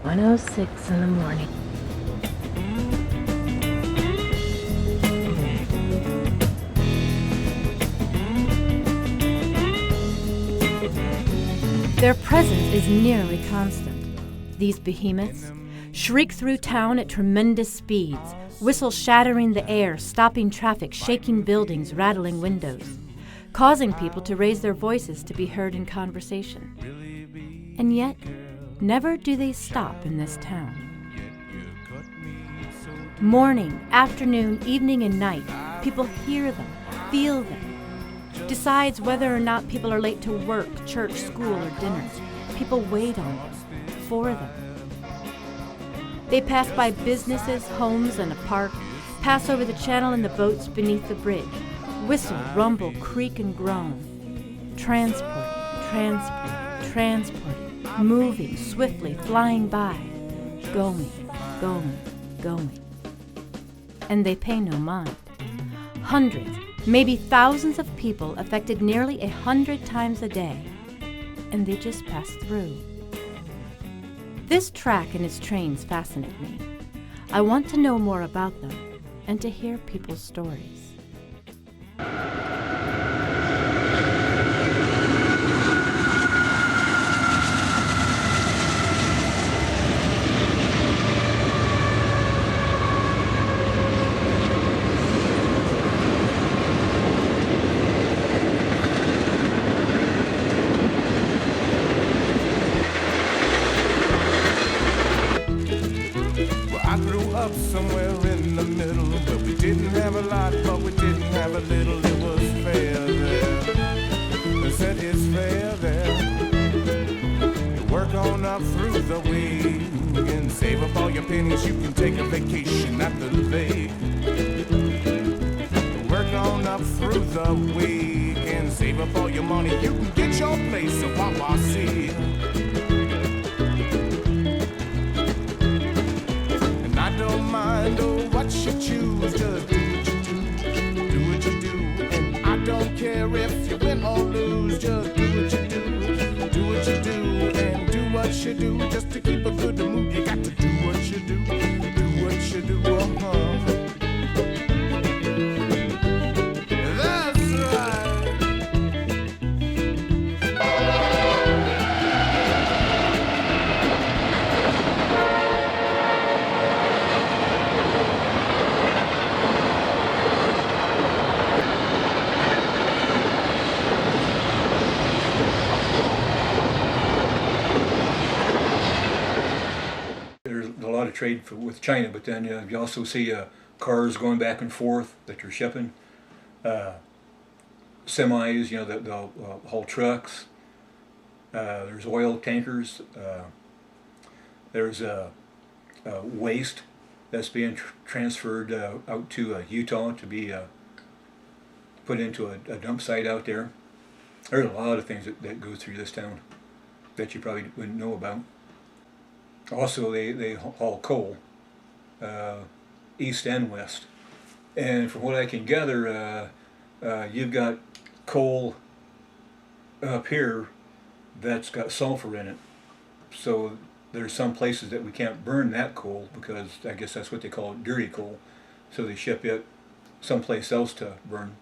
1:06 in the morning. Their presence is nearly constant. These behemoths shriek through town at tremendous speeds, whistles shattering the air, stopping traffic, shaking buildings, rattling windows, causing people to raise their voices to be heard in conversation. And yet, never do they stop in this town. Morning, afternoon, evening, and night, people hear them, feel them. Decides whether or not people are late to work, church, school, or dinner. People wait on them, for them. They pass by businesses, homes, and a park, pass over the channel in the boats beneath the bridge, whistle, rumble, creak, and groan. Transporting, moving, swiftly, flying by, going. And they pay no mind. Hundreds, maybe thousands of people affected nearly 100 times a day, and they just pass through. This track and its trains fascinate me. I want to know more about them and to hear people's stories. I grew up somewhere in the middle, where we didn't have a lot, but we didn't have a little. It was fair there. They said it's fair there. You work on up through the week and save up all your pennies. You can take a vacation at the lake. You work on up through the week and save up all your money. You can get your place at Wawasee. Don't mind what you choose, just do what you do. And I don't care if you win or lose, just do what you do, and do what you do. Just to keep a good mood, you got to do what you do, That's right. Trade with China, but then you also see cars going back and forth that you're shipping, semis, the haul trucks. There's oil tankers. There's waste that's being transferred out to Utah to be put into a dump site out there. There's a lot of things that go through this town that you probably wouldn't know about. Also, they haul coal, east and west. And from what I can gather, you've got coal up here that's got sulfur in it. So there's some places that we can't burn that coal because I guess that's what they call it, dirty coal. So they ship it someplace else to burn.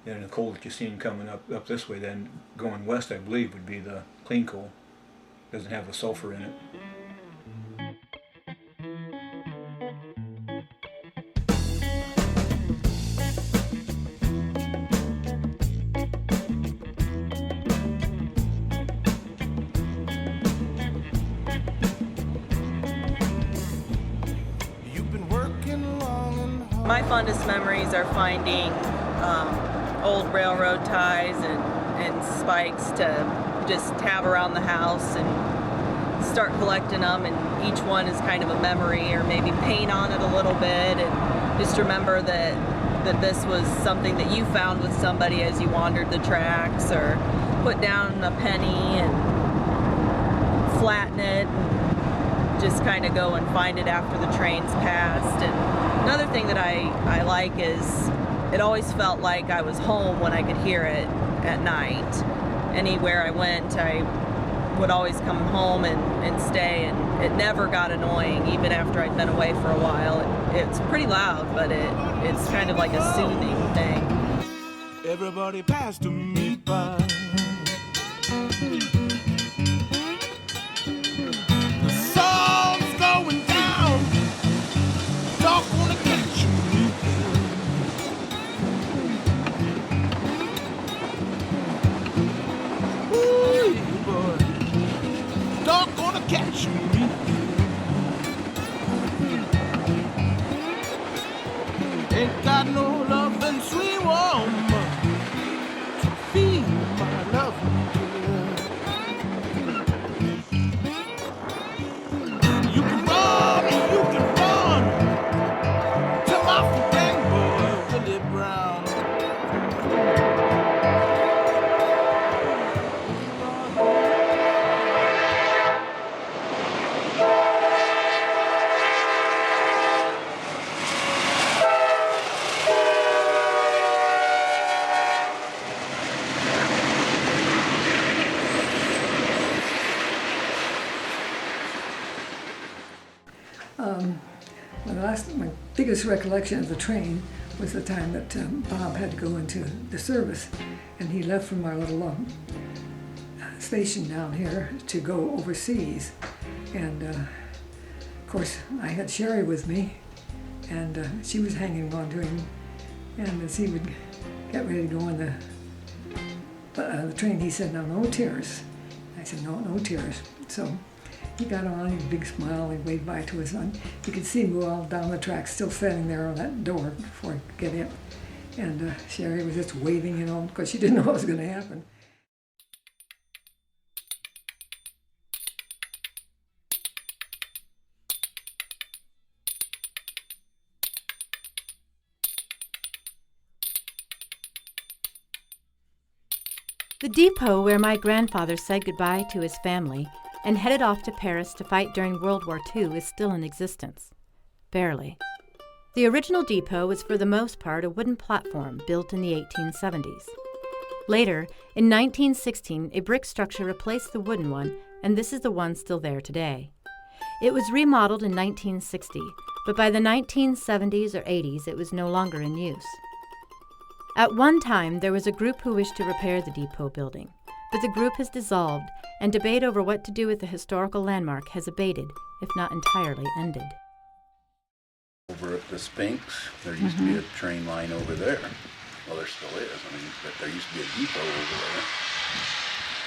And the coal that you've seen coming up this way, then going west, I believe, would be the clean coal. Doesn't have the sulfur in it. My fondest memories are finding old railroad ties and spikes to just have around the house and start collecting them, and each one is kind of a memory, or maybe paint on it a little bit, and just remember that this was something that you found with somebody as you wandered the tracks, or put down a penny and flatten it and just kind of go and find it after the trains passed. And another thing that I like is it always felt like I was home when I could hear it at night. Anywhere I went, I would always come home and stay, and it never got annoying even after I'd been away for a while. It's pretty loud, but it's kind of like a soothing thing. Everybody pass to me by. The sun's going down. Dog wanna catch me. Ooh, boy. Dog gonna catch me. Ain't got no love and sweet woman to feed my love. You can run and you can run till my gang boy Willie Brown. My biggest recollection of the train was the time that Bob had to go into the service, and he left from our little station down here to go overseas. And of course, I had Sherry with me, and she was hanging on to him. And as he would get ready to go on the train, he said, "No tears." I said, "No tears." So he got on, he had a big smile, he waved bye to his son. You could see him go all down the track, still standing there on that door before he could get in. And Sherry was just waving, because she didn't know what was going to happen. The depot where my grandfather said goodbye to his family and headed off to Paris to fight during World War II is still in existence. Barely. The original depot was for the most part a wooden platform built in the 1870s. Later, in 1916, a brick structure replaced the wooden one, and this is the one still there today. It was remodeled in 1960, but by the 1970s or 80s it was no longer in use. At one time, there was a group who wished to repair the depot building, but the group has dissolved, and debate over what to do with the historical landmark has abated, if not entirely ended. Over at the Sphinx, there used to be a train line over there. Well, there still is, but there used to be a depot over there.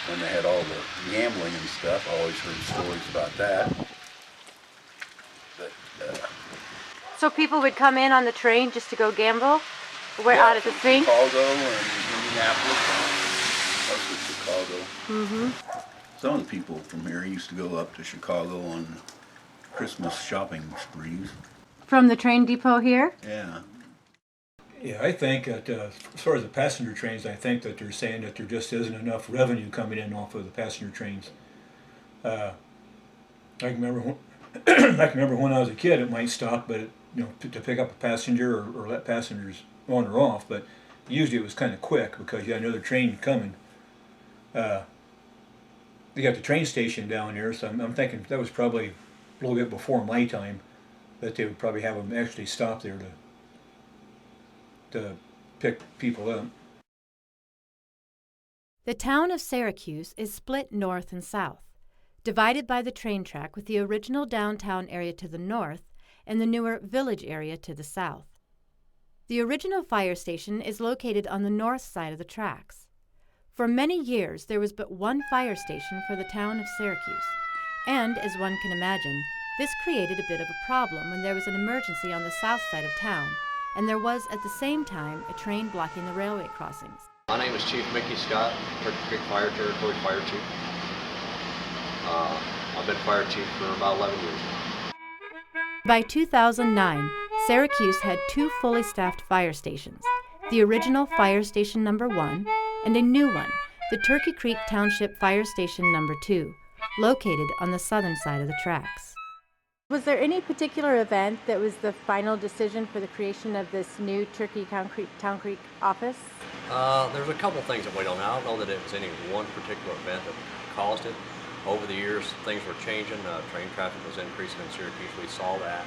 When they had all the gambling and stuff, I always heard stories about that. But, So people would come in on the train just to go gamble? Out at the Sphinx? Chicago and Indianapolis, mostly Chicago. Mm-hmm. Some of the people from here used to go up to Chicago on Christmas shopping sprees. From the train depot here? Yeah. Yeah, I think that as far as the passenger trains, I think that they're saying that there just isn't enough revenue coming in off of the passenger trains. I can remember when I was a kid, it might stop, but to pick up a passenger or let passengers on or off, but usually it was kind of quick because you had another train coming. They got the train station down here, so I'm thinking that was probably a little bit before my time that they would probably have them actually stop there to pick people up. The town of Syracuse is split north and south, divided by the train track with the original downtown area to the north and the newer village area to the south. The original fire station is located on the north side of the tracks. For many years, there was but one fire station for the town of Syracuse, and, as one can imagine, this created a bit of a problem when there was an emergency on the south side of town, and there was, at the same time, a train blocking the railway crossings. My name is Chief Mickey Scott, Turkey Creek Fire Territory Fire Chief. I've been Fire Chief for about 11 years now. By 2009, Syracuse had two fully staffed fire stations, the original Fire Station No. 1 and a new one, the Turkey Creek Township Fire Station No. 2, located on the southern side of the tracks. Was there any particular event that was the final decision for the creation of this new Turkey Town Creek office? There's a couple things that we don't know. I don't know that it was any one particular event that caused it. over the years, things were changing. Train traffic was increasing in Syracuse. We saw that.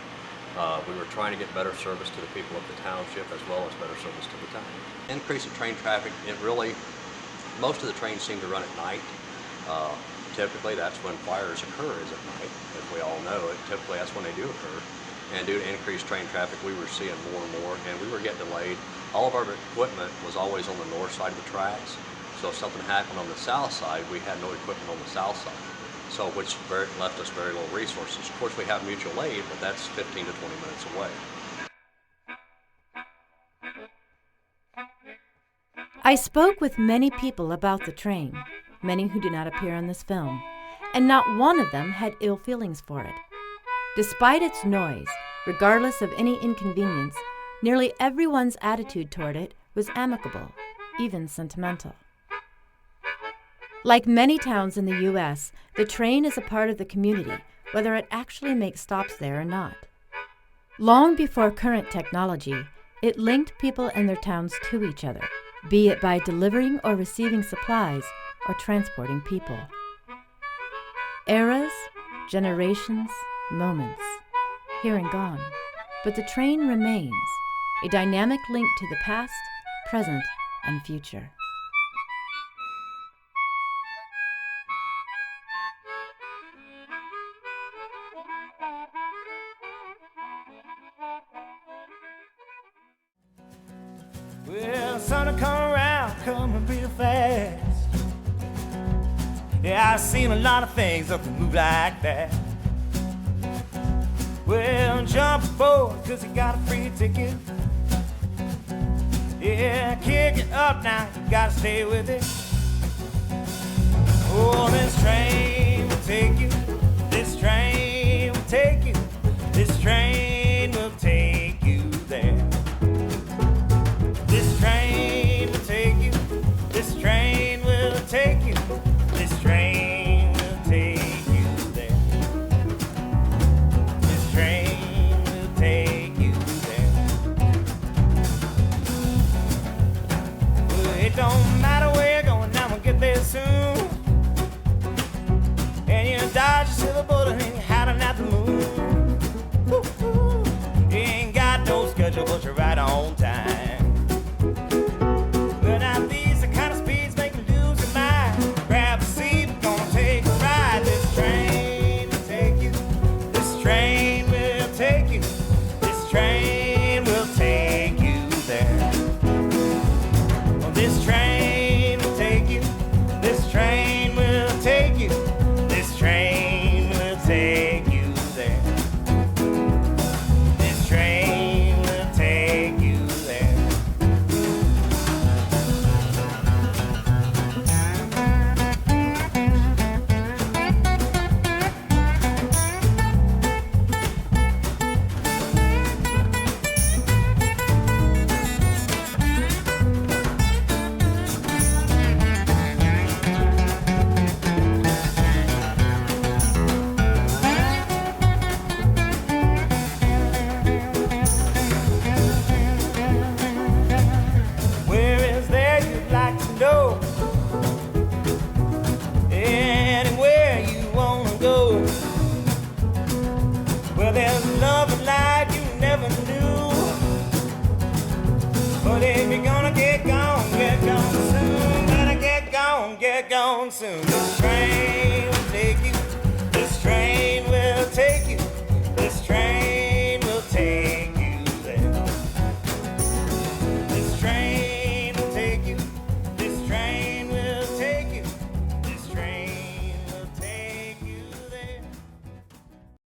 We were trying to get better service to the people of the township as well as better service to the town. Increase of train traffic, most of the trains seem to run at night. Typically that's when fires occur, is at night, as we all know it. Typically that's when they do occur. And due to increased train traffic, we were seeing more and more, and we were getting delayed. All of our equipment was always on the north side of the tracks. So if something happened on the south side, we had no equipment on the south side. So which left us very little resources. Of course, we have mutual aid, but that's 15 to 20 minutes away. I spoke with many people about the train, many who do not appear in this film, and not one of them had ill feelings for it. Despite its noise, regardless of any inconvenience, nearly everyone's attitude toward it was amicable, even sentimental. Like many towns in the U.S., the train is a part of the community, whether it actually makes stops there or not. Long before current technology, it linked people and their towns to each other, be it by delivering or receiving supplies or transporting people. Eras, generations, moments, here and gone. But the train remains, a dynamic link to the past, present, and future. Well, sun will come around, coming real fast. Yeah, I've seen a lot of things that can move like that. Well, jump forward, cause you got a free ticket. Yeah, kick it up now, you gotta stay with it. Oh, this train will take you, this train will take you, this train will take you there. This train will take you, this train will take you, this train will take you there. This train will take you there. Well, it don't matter where you're going, I'm gonna get there soon. And you dodge a silver bullet and you're hiding at the moon. Woo-hoo. You ain't got no schedule, but you're right on time. Get gone soon. This train